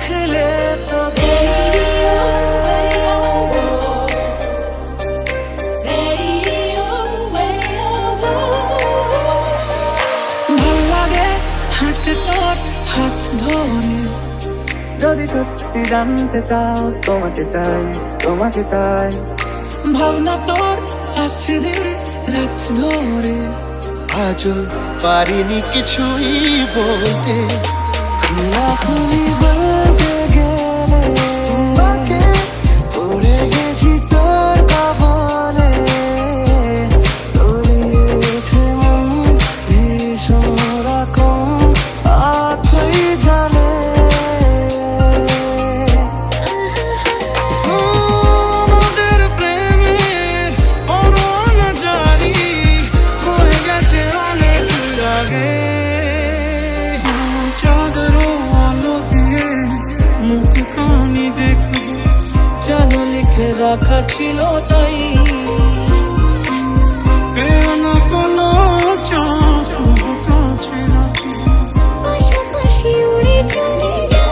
দেখলে তোকে ভাল লাগে হাঁটতে তোর হাত ধরে। যদি সত্যি জানতে চাও তোমাকে চাই, তোমাকে চাই। ভাবনা তোর আসছে দিন রাত ধরে। আজও পারিনি কিছুই বলতে, খোলাখুলি বলতে গেলে তোমাকে পড়ে গেছি তোর কবলে। তলিয়েছে মন ভীষণ রকম অথই জানে। আমাদের প্রেমের পরোয়ানা জারি হয়ে গেছে অনেক আগে। চাঁদের আলো দিয়ে মুখ খানি দেখব, যেন লিখে রাখা ছিল তাই। পেয়ানো কোনো চাপ কাছে রাখি, পাশাপাশি উড়ে চলে যা।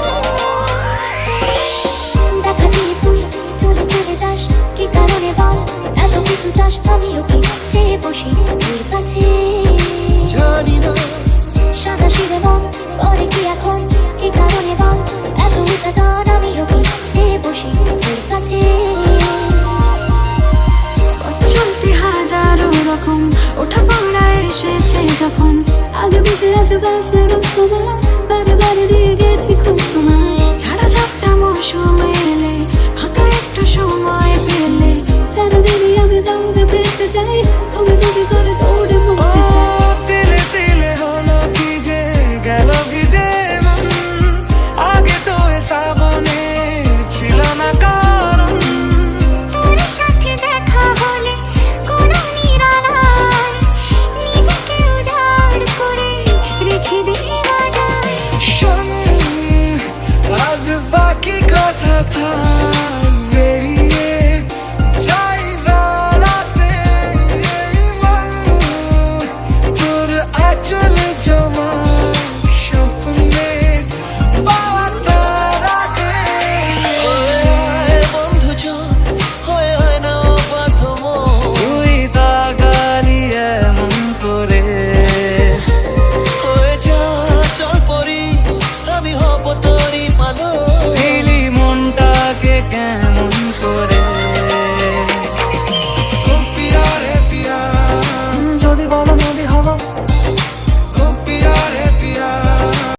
দেখা দিয়ে তুই চলে চলে যাস, কি কারণে বল এত কিছু চাস? আমিও কি চেয়ে বসি তোর কাছে? জানি না সাদা সিধে মন করে কি এখন? কি কারণে বল এত উঁচা টান? আমিও কি চেয়ে বসি তোর কাছে? চলতে হাজারো রকম ওঠা পড়া এসেছে যখন, আগে বেঁচে আছে বাসের সময়।